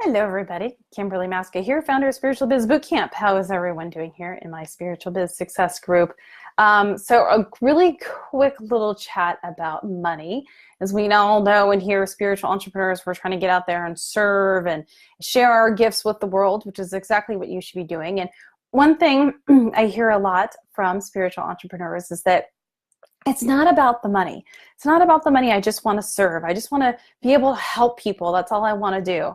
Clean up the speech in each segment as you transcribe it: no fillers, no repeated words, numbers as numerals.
Hello, everybody. Kimberly Maska here, founder of Spiritual Biz Bootcamp. How is everyone doing here in my Spiritual Biz Success group? So a really quick little chat about money. As we all know and hear, spiritual entrepreneurs, we're trying to get out there and serve and share our gifts with the world, which is exactly what you should be doing. And one thing I hear a lot from spiritual entrepreneurs is that it's not about the money. It's not about the money. I just want to serve. I just want to be able to help people. That's all I want to do.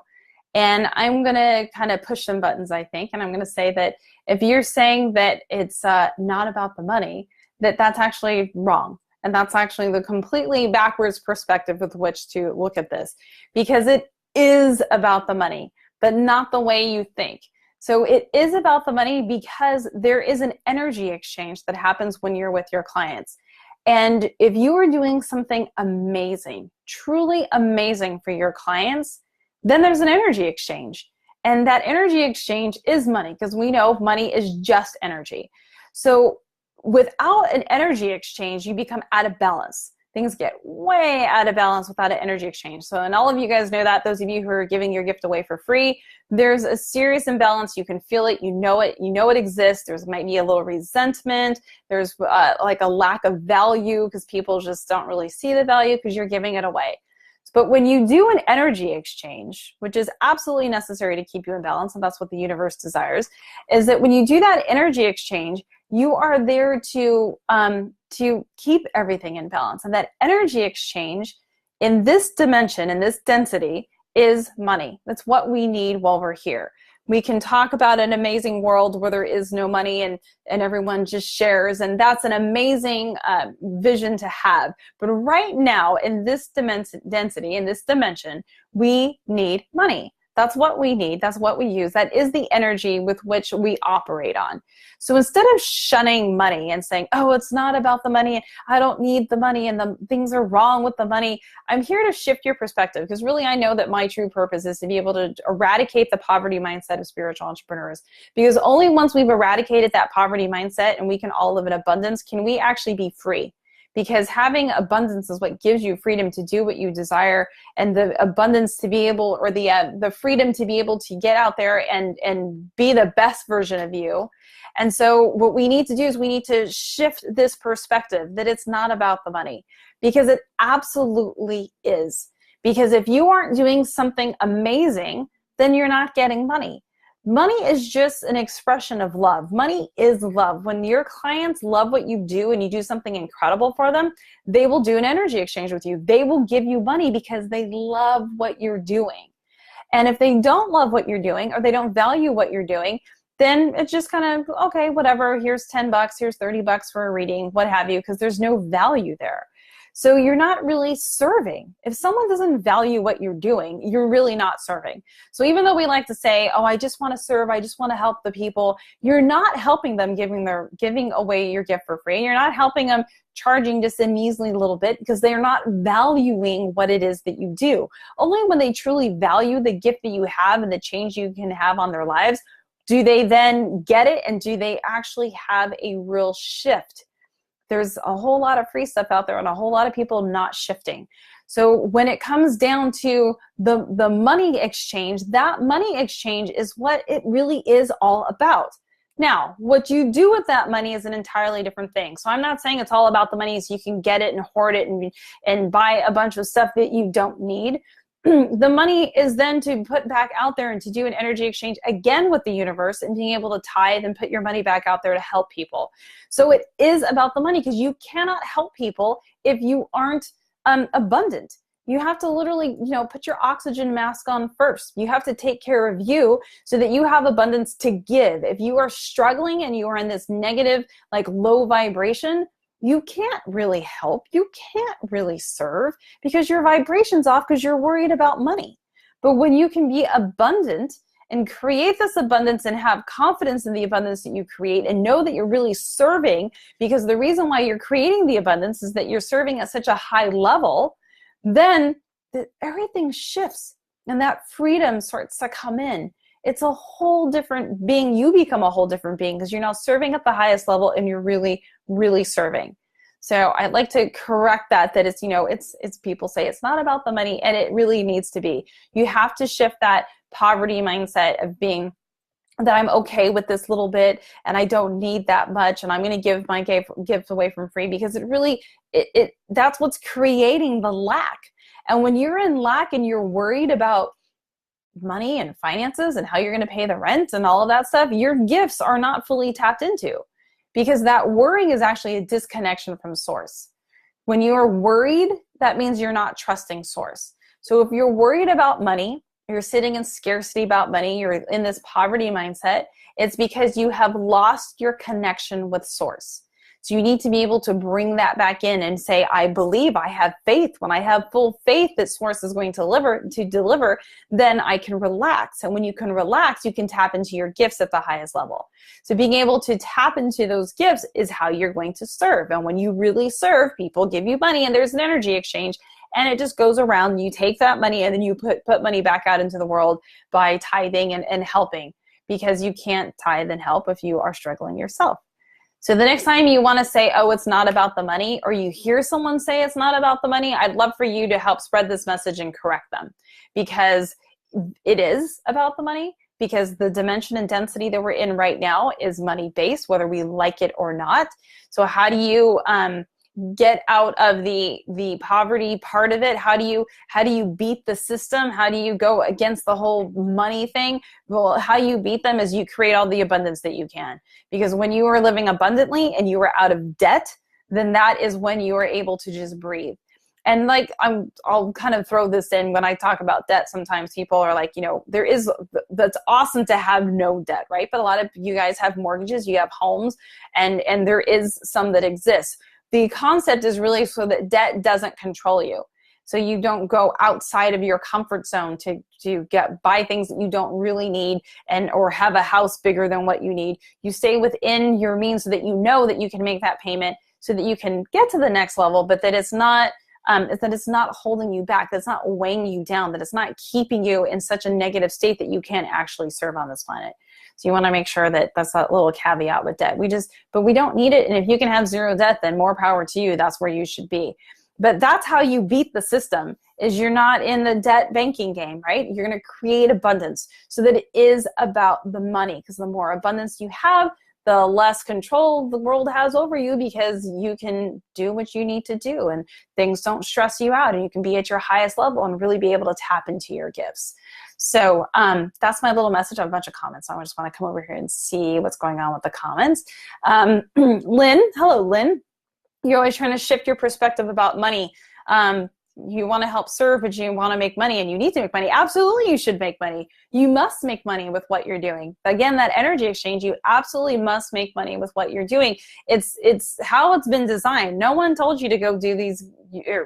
And I'm going to kind of push some buttons, I think. And I'm going to say that if you're saying that it's not about the money, that's actually wrong. And that's actually the completely backwards perspective with which to look at this. Because it is about the money, but not the way you think. So it is about the money because there is an energy exchange that happens when you're with your clients. And if you are doing something amazing, truly amazing for your clients, then there's an energy exchange. And that energy exchange is money, because we know money is just energy. So without an energy exchange, you become out of balance. Things get way out of balance without an energy exchange. So, and all of you guys know that, those of you who are giving your gift away for free, there's a serious imbalance. You can feel it, you know it exists. There's might be a little resentment. There's like a lack of value because people just don't really see the value because you're giving it away. But when you do an energy exchange, which is absolutely necessary to keep you in balance, and that's what the universe desires, is that when you do that energy exchange, you are there to keep everything in balance. And that energy exchange in this dimension, in this density, is money. That's what we need while we're here. We can talk about an amazing world where there is no money and everyone just shares, and that's an amazing vision to have. But right now, in this density, in this dimension, we need money. That's what we need. That's what we use. That is the energy with which we operate on. So instead of shunning money and saying, oh, it's not about the money, I don't need the money, and the things are wrong with the money, I'm here to shift your perspective, because really I know that my true purpose is to be able to eradicate the poverty mindset of spiritual entrepreneurs. Because only once we've eradicated that poverty mindset and we can all live in abundance can we actually be free. Because having abundance is what gives you freedom to do what you desire, and the abundance to be able, or the freedom to be able to get out there and be the best version of you. And so what we need to do is we need to shift this perspective that it's not about the money, because it absolutely is. Because if you aren't doing something amazing, then you're not getting money. Money is just an expression of love. Money is love. When your clients love what you do and you do something incredible for them, they will do an energy exchange with you. They will give you money because they love what you're doing. And if they don't love what you're doing, or they don't value what you're doing, then it's just kind of, okay, whatever, here's $10, here's $30 for a reading, what have you, because there's no value there. So you're not really serving. If someone doesn't value what you're doing, you're really not serving. So even though we like to say, oh, I just want to serve, I just want to help the people, you're not helping them giving away your gift for free. You're not helping them charging just a measly little bit, because they're not valuing what it is that you do. Only when they truly value the gift that you have and the change you can have on their lives, do they then get it, and do they actually have a real shift. There's a whole lot of free stuff out there and a whole lot of people not shifting. So when it comes down to the money exchange, that money exchange is what it really is all about. Now, what you do with that money is an entirely different thing. So I'm not saying it's all about the money so you can get it and hoard it and buy a bunch of stuff that you don't need. The money is then to put back out there and to do an energy exchange again with the universe, and being able to tithe and put your money back out there to help people. So it is about the money, because you cannot help people if you aren't abundant. You have to literally, put your oxygen mask on first. You have to take care of you so that you have abundance to give. If you are struggling and you are in this negative, like low vibration, you can't really help. You can't really serve, because your vibration's off, because you're worried about money. But when you can be abundant and create this abundance and have confidence in the abundance that you create, and know that you're really serving, because the reason why you're creating the abundance is that you're serving at such a high level, then everything shifts and that freedom starts to come in. It's a whole different being. You become a whole different being, because you're now serving at the highest level and you're really, really serving. So I'd like to correct that it's, it's people say it's not about the money, and it really needs to be. You have to shift that poverty mindset of being that I'm okay with this little bit and I don't need that much and I'm going to give my gifts away from free, because it really, that's what's creating the lack. And when you're in lack and you're worried about money and finances and how you're going to pay the rent and all of that stuff, your gifts are not fully tapped into, because that worrying is actually a disconnection from source. When you are worried, that means you're not trusting source. So if you're worried about money, you're sitting in scarcity about money, you're in this poverty mindset, it's because you have lost your connection with source. So you need to be able to bring that back in and say, I believe, I have faith. When I have full faith that source is going to deliver, then I can relax. And when you can relax, you can tap into your gifts at the highest level. So being able to tap into those gifts is how you're going to serve. And when you really serve, people give you money and there's an energy exchange. And it just goes around. You take that money and then you put money back out into the world by tithing and helping, because you can't tithe and help if you are struggling yourself. So the next time you want to say, oh, it's not about the money, or you hear someone say it's not about the money, I'd love for you to help spread this message and correct them, because it is about the money, because the dimension and density that we're in right now is money based, whether we like it or not. So how do you get out of the poverty part of it? How do you beat the system? How do you go against the whole money thing? Well, how you beat them is you create all the abundance that you can. Because when you are living abundantly and you are out of debt, then that is when you are able to just breathe. And like, I'll kind of throw this in when I talk about debt. Sometimes people are like, that's awesome to have no debt, right? But a lot of you guys have mortgages, you have homes, and there is some that exist. The concept is really so that debt doesn't control you. So you don't go outside of your comfort zone to buy things that you don't really need or have a house bigger than what you need. You stay within your means so that you know that you can make that payment so that you can get to the next level, but that it's not holding you back, that it's not weighing you down, that it's not keeping you in such a negative state that you can't actually serve on this planet. So you want to make sure that that's that little caveat with debt. But we don't need it. And if you can have zero debt, then more power to you. That's where you should be. But that's how you beat the system, is you're not in the debt banking game, right? You're going to create abundance so that it is about the money, because the more abundance you have, the less control the world has over you, because you can do what you need to do and things don't stress you out and you can be at your highest level and really be able to tap into your gifts. So that's my little message. I have a bunch of comments. So I just want to come over here and see what's going on with the comments. Lynn, hello, Lynn. You're always trying to shift your perspective about money. You want to help serve, but you want to make money and you need to make money. Absolutely, you should make money. You must make money with what you're doing. Again, that energy exchange, you absolutely must make money with what you're doing. It's how it's been designed. No one told you to go do these,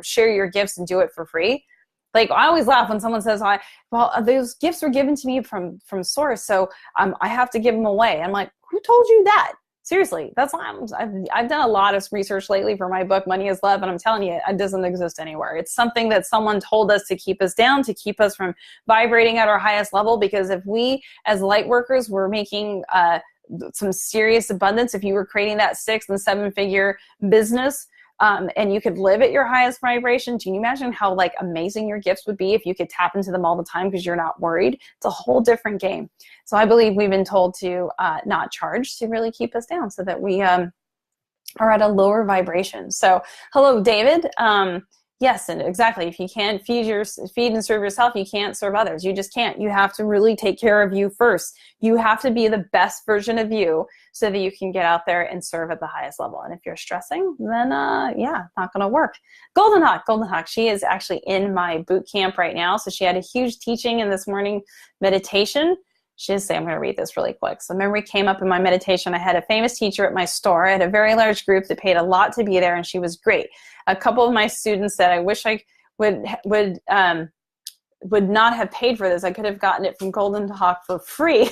share your gifts and do it for free. Like, I always laugh when someone says, well, those gifts were given to me from source, so I have to give them away. I'm like, who told you that? Seriously, that's why I've done a lot of research lately for my book, Money is Love, and I'm telling you, it doesn't exist anywhere. It's something that someone told us to keep us down, to keep us from vibrating at our highest level, because if we, as light workers, were making some serious abundance, if you were creating that 6- and 7-figure business, and you could live at your highest vibration, can you imagine how amazing your gifts would be if you could tap into them all the time because you're not worried? It's a whole different game. So I believe we've been told to not charge, to really keep us down so that we are at a lower vibration. So hello, David. Yes, and exactly. If you can't feed and serve yourself, you can't serve others. You just can't. You have to really take care of you first. You have to be the best version of you so that you can get out there and serve at the highest level. And if you're stressing, then yeah, not going to work. Golden Hawk, she is actually in my boot camp right now. So she had a huge teaching in this morning meditation. She did say, I'm going to read this really quick. So memory came up in my meditation. I had a famous teacher at my store. I had a very large group that paid a lot to be there, and she was great. A couple of my students said, I wish I would not have paid for this. I could have gotten it from Golden Hawk for free.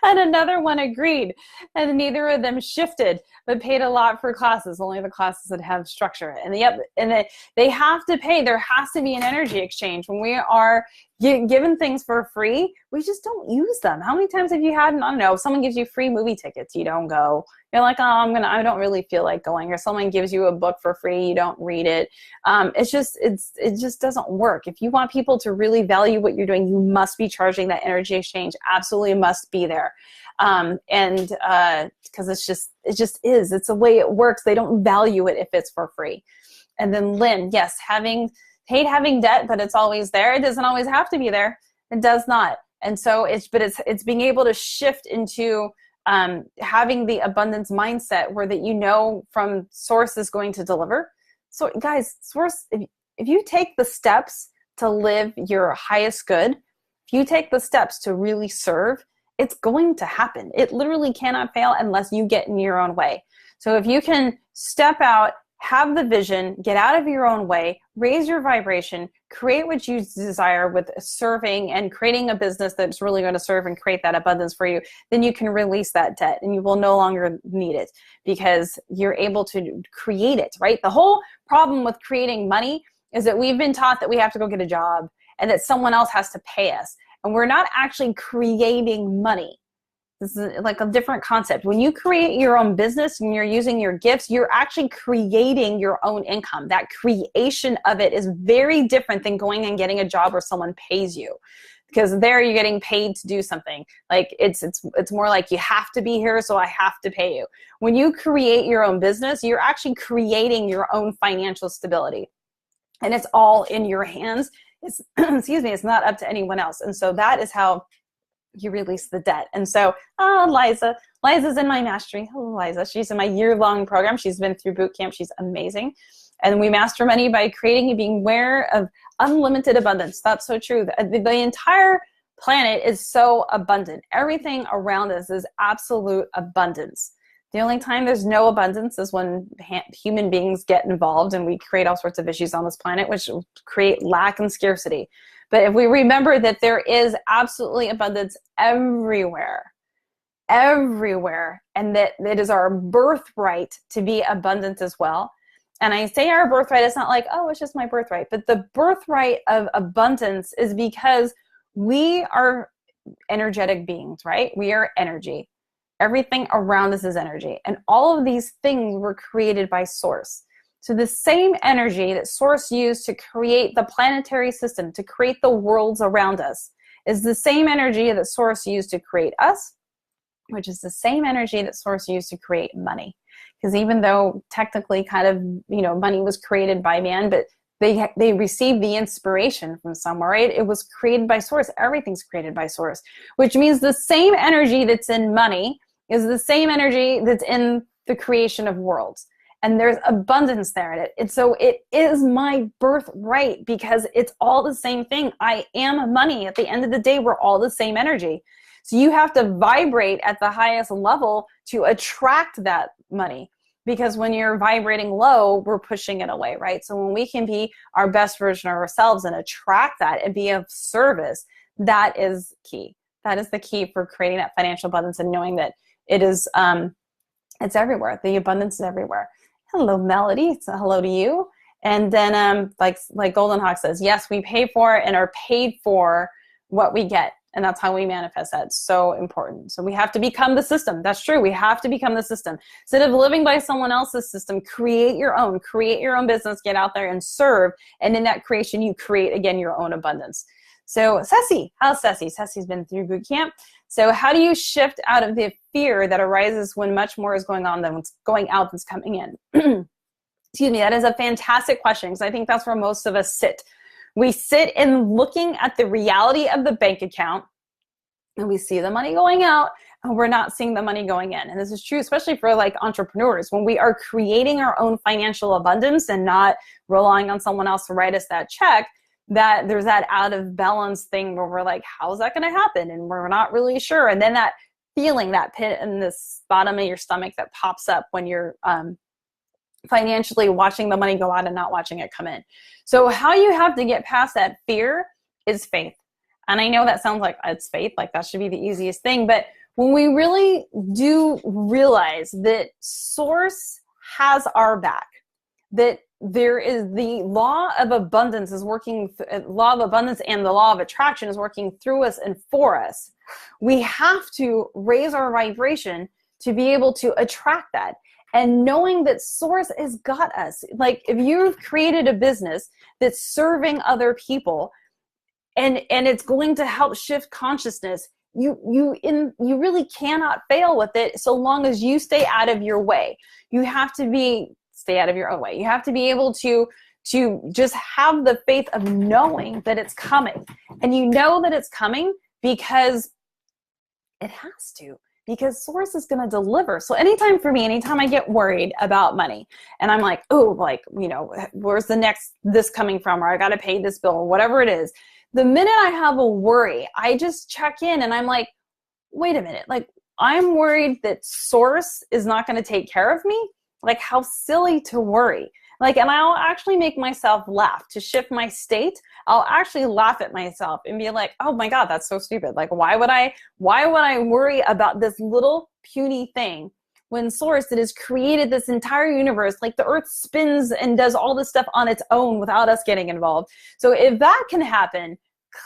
And another one agreed. And neither of them shifted, but paid a lot for classes, only the classes that have structure. And they have to pay. There has to be an energy exchange. When we are given things for free, we just don't use them. How many times have you had, I don't know, someone gives you free movie tickets, you don't go. You're like, oh, I don't really feel like going. Or someone gives you a book for free, you don't read it. It just doesn't work. If you want people to really value what you're doing, you must be charging that energy exchange. Absolutely must be there. Because it just is. It's the way it works. They don't value it if it's for free. And then Lynn, yes, hate having debt, but it's always there. It doesn't always have to be there. It does not. And so it's being able to shift into having the abundance mindset where that you know from source is going to deliver. So guys, source, if you take the steps to live your highest good, if you take the steps to really serve, it's going to happen. It literally cannot fail unless you get in your own way. So if you can step out, have the vision, get out of your own way, raise your vibration, create what you desire with serving and creating a business that's really going to serve and create that abundance for you, then you can release that debt and you will no longer need it because you're able to create it, right? The whole problem with creating money is that we've been taught that we have to go get a job and that someone else has to pay us. And we're not actually creating money. This is like a different concept. When you create your own business and you're using your gifts, you're actually creating your own income. That creation of it is very different than going and getting a job where someone pays you. Because there you're getting paid to do something. Like it's more like you have to be here, so I have to pay you. When you create your own business, you're actually creating your own financial stability. And it's all in your hands. It's, excuse me, it's not up to anyone else. And so that is how you release the debt. And so, Liza's in my mastery. Hello, Liza. She's in my year-long program. She's been through boot camp. She's amazing. And we master money by creating and being aware of unlimited abundance. That's so true. The entire planet is so abundant. Everything around us is absolute abundance. The only time there's no abundance is when human beings get involved and we create all sorts of issues on this planet, which create lack and scarcity. But if we remember that there is absolutely abundance everywhere, and that it is our birthright to be abundant as well. And I say our birthright, it's not like, oh, it's just my birthright. But the birthright of abundance is because we are energetic beings, right? We are energy. Everything around us is energy. And all of these things were created by Source. So the same energy that Source used to create the planetary system, to create the worlds around us, is the same energy that Source used to create us, which is the same energy that Source used to create money. Because even though technically kind of, money was created by man, but they received the inspiration from somewhere, right? It was created by Source. Everything's created by Source, which means the same energy that's in money is the same energy that's in the creation of worlds. And there's abundance there in it. And so it is my birthright because it's all the same thing. I am money. At the end of the day, we're all the same energy. So you have to vibrate at the highest level to attract that money. Because when you're vibrating low, we're pushing it away, right? So when we can be our best version of ourselves and attract that and be of service, that is key. That is the key for creating that financial abundance and knowing that it is, it's everywhere. The abundance is everywhere. Hello, Melody. It's a hello to you. And then like Golden Hawk says, yes, we pay for and are paid for what we get. And that's how we manifest that. It's so important. So we have to become the system. That's true. We have to become the system. Instead of living by someone else's system, create your own business, get out there and serve. And in that creation, you create, again, your own abundance. So Ceci, how's Ceci? Ceci's been through boot camp. So how do you shift out of the fear that arises when much more is going on than what's going out that's coming in? Excuse me, that is a fantastic question because I think that's where most of us sit. We sit in looking at the reality of the bank account and we see the money going out and we're not seeing the money going in. And this is true, especially for like entrepreneurs. When we are creating our own financial abundance and not relying on someone else to write us that check, that there's that out of balance thing where we're like, how's that going to happen? And we're not really sure. And then that feeling, that pit in the bottom of your stomach that pops up when you're financially watching the money go out and not watching it come in. So how you have to get past that fear is faith. And I know that sounds like it's faith, like that should be the easiest thing. But when we really do realize that Source has our back, that there is the law of abundance is working, law of abundance and the law of attraction is working through us and for us. We have to raise our vibration to be able to attract that. And knowing that source has got us. Like if you've created a business that's serving other people and it's going to help shift consciousness, you really cannot fail with it so long as you stay out of your way. You have to stay out of your own way. You have to be able to just have the faith of knowing that it's coming. And you know that it's coming because it has to. Because source is going to deliver. So anytime I get worried about money and I'm like, oh, like, you know, where's this coming from? Or I got to pay this bill or whatever it is. The minute I have a worry, I just check in and I'm like, wait a minute, like I'm worried that source is not going to take care of me. Like how silly to worry. Like, and I'll actually make myself laugh to shift my state. I'll actually laugh at myself and be like, oh my God, that's so stupid. Like, why would I worry about this little puny thing when source that has created this entire universe, like the earth spins and does all this stuff on its own without us getting involved. So if that can happen,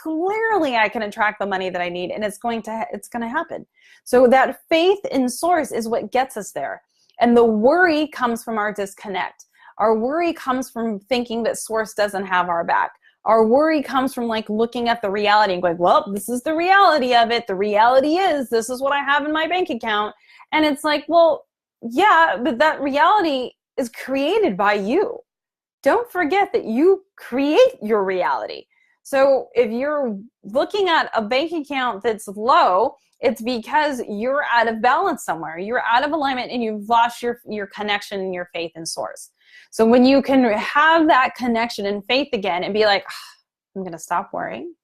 clearly I can attract the money that I need and it's going to happen. So that faith in source is what gets us there. And the worry comes from our disconnect. Our worry comes from thinking that source doesn't have our back. Our worry comes from like looking at the reality and going, well, this is the reality of it. The reality is this is what I have in my bank account. And it's like, well, yeah, but that reality is created by you. Don't forget that you create your reality. So if you're looking at a bank account that's low, it's because you're out of balance somewhere. You're out of alignment and you've lost your connection and your faith in source. So when you can have that connection and faith again and be like, I'm going to stop worrying.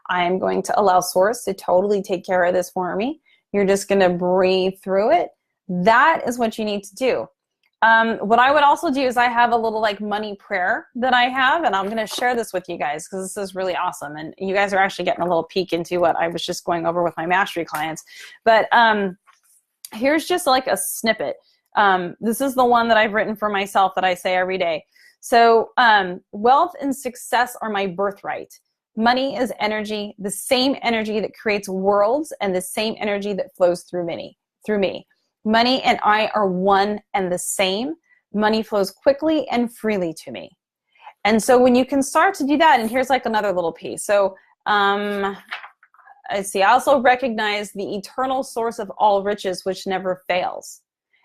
I'm going to allow source to totally take care of this for me. You're just going to breathe through it. That is what you need to do. What I would also do is I have a little like money prayer that I have, and I'm going to share this with you guys because this is really awesome. And you guys are actually getting a little peek into what I was just going over with my mastery clients. But here's just like a snippet. This is the one that I've written for myself that I say every day. So wealth and success are my birthright. Money is energy, the same energy that creates worlds and the same energy that flows through me. Money and I are one and the same. Money flows quickly and freely to me. And so when you can start to do that, and here's like another little piece. So I also recognize the eternal source of all riches, which never fails.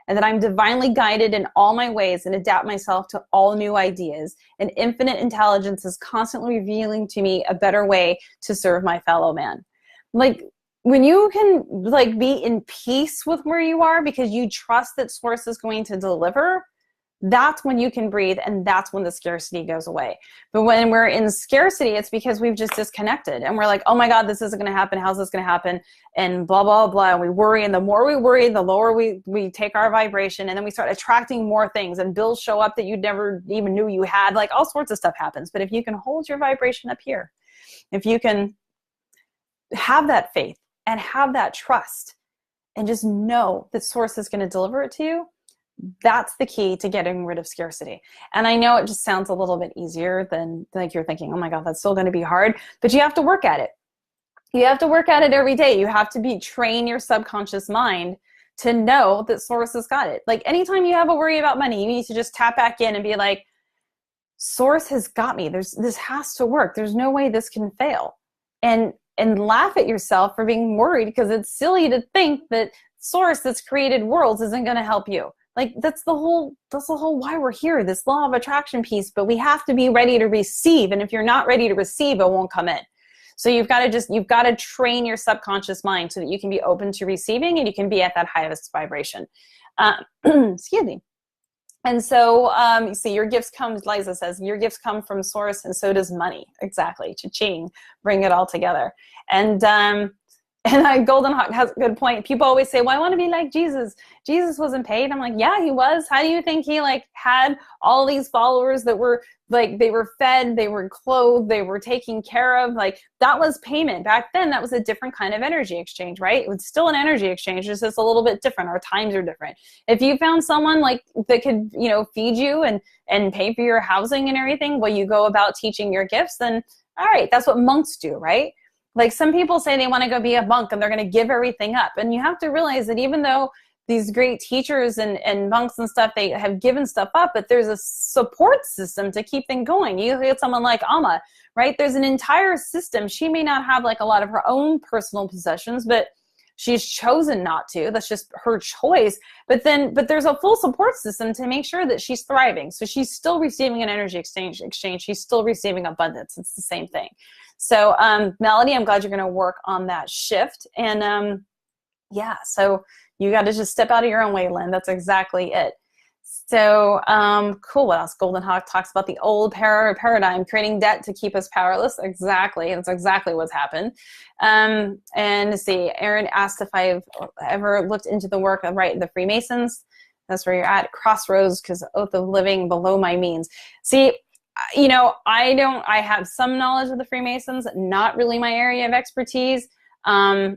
And that I'm divinely guided in all my ways and adapt myself to all new ideas. And infinite intelligence is constantly revealing to me a better way to serve my fellow man. Like, when you can like be in peace with where you are because you trust that source is going to deliver, that's when you can breathe and that's when the scarcity goes away. But when we're in scarcity, it's because we've just disconnected and we're like, oh my God, this isn't going to happen. How's this going to happen? And blah, blah, blah. And we worry. And the more we worry, the lower we take our vibration. And then we start attracting more things and bills show up that you never even knew you had. Like all sorts of stuff happens. But if you can hold your vibration up here, if you can have that faith, and have that trust and just know that source is going to deliver it to you, that's the key to getting rid of scarcity. And I know it just sounds a little bit easier than like you're thinking, oh my God, that's still going to be hard, but you have to work at it. You have to work at it every day. You have to train your subconscious mind to know that source has got it. Like anytime you have a worry about money, you need to just tap back in and be like, source has got me. This has to work. There's no way this can fail. And laugh at yourself for being worried because it's silly to think that source that's created worlds isn't going to help you. Like that's the whole why we're here, this law of attraction piece, but we have to be ready to receive. And if you're not ready to receive, it won't come in. So you've got to train your subconscious mind so that you can be open to receiving and you can be at that highest vibration. Excuse me. And so, you see, your gifts come, Liza says, your gifts come from source and so does money. Exactly. Cha-ching. Bring it all together. And And Golden Hawk has a good point. People always say, well, I want to be like Jesus. Jesus wasn't paid. I'm like, yeah, he was. How do you think he like had all these followers that were like, they were fed, they were clothed, they were taken care of? Like, that was payment. Back then, that was a different kind of energy exchange, right? It was still an energy exchange, it's just a little bit different. Our times are different. If you found someone like that could, you know, feed you and pay for your housing and everything while you go about teaching your gifts, then all right, that's what monks do, right? Like, some people say they want to go be a monk and they're going to give everything up. And you have to realize that even though these great teachers and monks and stuff, they have given stuff up, but there's a support system to keep them going. You get someone like Amma, right? There's an entire system. She may not have like a lot of her own personal possessions, but she's chosen not to. That's just her choice. But there's a full support system to make sure that she's thriving. So she's still receiving an energy exchange. She's still receiving abundance. It's the same thing. So Melody, I'm glad you're going to work on that shift. And yeah, so you got to just step out of your own way, Lynn. That's exactly it. So cool. What else? Golden Hawk talks about the old paradigm, creating debt to keep us powerless. Exactly. That's exactly what's happened. And let's see, Aaron asked if I've ever looked into the work of the Freemasons. That's where you're at, crossroads, because oath of living below my means. See, you know, I have some knowledge of the Freemasons, not really my area of expertise. I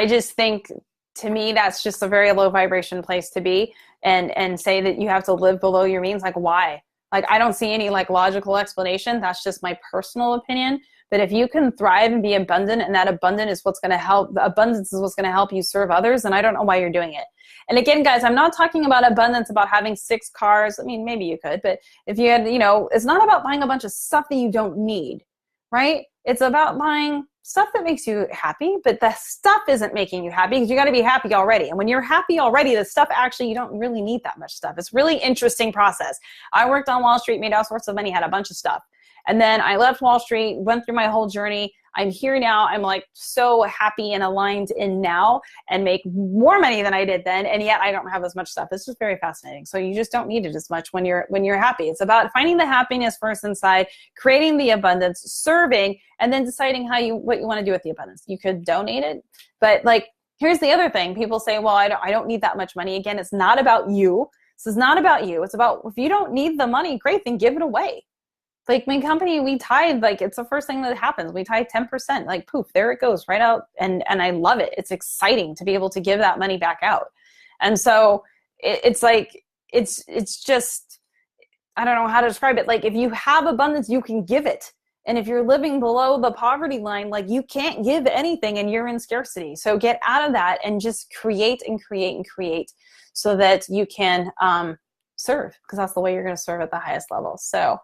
just think, to me, that's just a very low vibration place to be, and say that you have to live below your means. Like, why? Like, I don't see any like logical explanation. That's just my personal opinion. But if you can thrive and be abundant, and that abundance is what's going to help, the abundance is what's going to help you serve others, then I don't know why you're doing it. And again, guys, I'm not talking about abundance about having 6 cars. I mean, maybe you could, but if you had, you know, it's not about buying a bunch of stuff that you don't need, right? It's about buying stuff that makes you happy, but the stuff isn't making you happy, because you got to be happy already. And when you're happy already, the stuff, actually, you don't really need that much stuff. It's really interesting process. I worked on Wall Street, made all sorts of money, had a bunch of stuff. And then I left Wall Street, went through my whole journey. I'm here now. I'm like so happy and aligned in now, and make more money than I did then. And yet I don't have as much stuff. It's just very fascinating. So you just don't need it as much when you're happy. It's about finding the happiness first inside, creating the abundance, serving, and then deciding what you want to do with the abundance. You could donate it, but like, here's the other thing. People say, well, I don't need that much money. Again, it's not about you. This is not about you. It's about, if you don't need the money, great, then give it away. Like, my company, we tithe, like, it's the first thing that happens. We tithe 10%, like, poof, there it goes right out. And I love it. It's exciting to be able to give that money back out. And so it's like, it's just, I don't know how to describe it. Like, if you have abundance, you can give it. And if you're living below the poverty line, like, you can't give anything and you're in scarcity. So get out of that and just create and create and create, so that you can serve, because that's the way you're going to serve at the highest level. So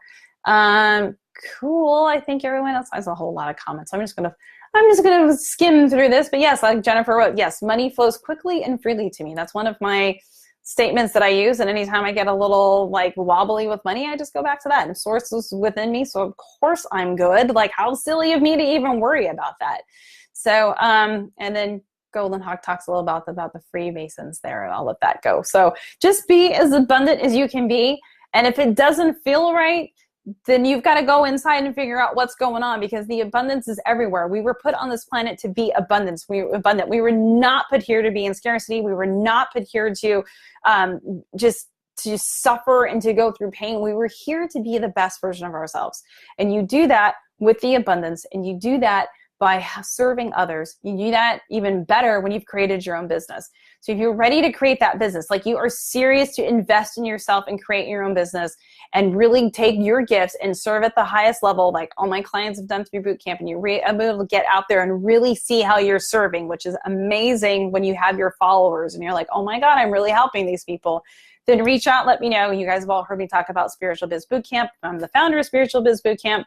cool. I think everyone else has a whole lot of comments. I'm just gonna skim through this. But yes, like Jennifer wrote, yes, money flows quickly and freely to me. That's one of my statements that I use. And anytime I get a little like wobbly with money, I just go back to that. And source is within me, so of course I'm good. Like, how silly of me to even worry about that. So and then Golden Hawk talks a little about the Freemasons there, and I'll let that go. So just be as abundant as you can be. And if it doesn't feel right, then you've got to go inside and figure out what's going on, because the abundance is everywhere. We were put on this planet to be abundant. We were not put here to be in scarcity. We were not put here to just to suffer and to go through pain. We were here to be the best version of ourselves. And you do that with the abundance, and you do that by serving others. You do that even better when you've created your own business. So if you're ready to create that business, like you are serious to invest in yourself and create your own business and really take your gifts and serve at the highest level, like all my clients have done through boot camp, and you're able to get out there and really see how you're serving, which is amazing when you have your followers and you're like, oh my God, I'm really helping these people. Then reach out, let me know. You guys have all heard me talk about Spiritual Biz Boot Camp. I'm the founder of Spiritual Biz Boot Camp.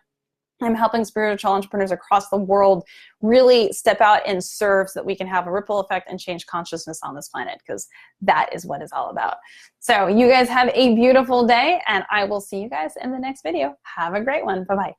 I'm helping spiritual entrepreneurs across the world really step out and serve, so that we can have a ripple effect and change consciousness on this planet, because that is what it's all about. So you guys have a beautiful day, and I will see you guys in the next video. Have a great one. Bye-bye.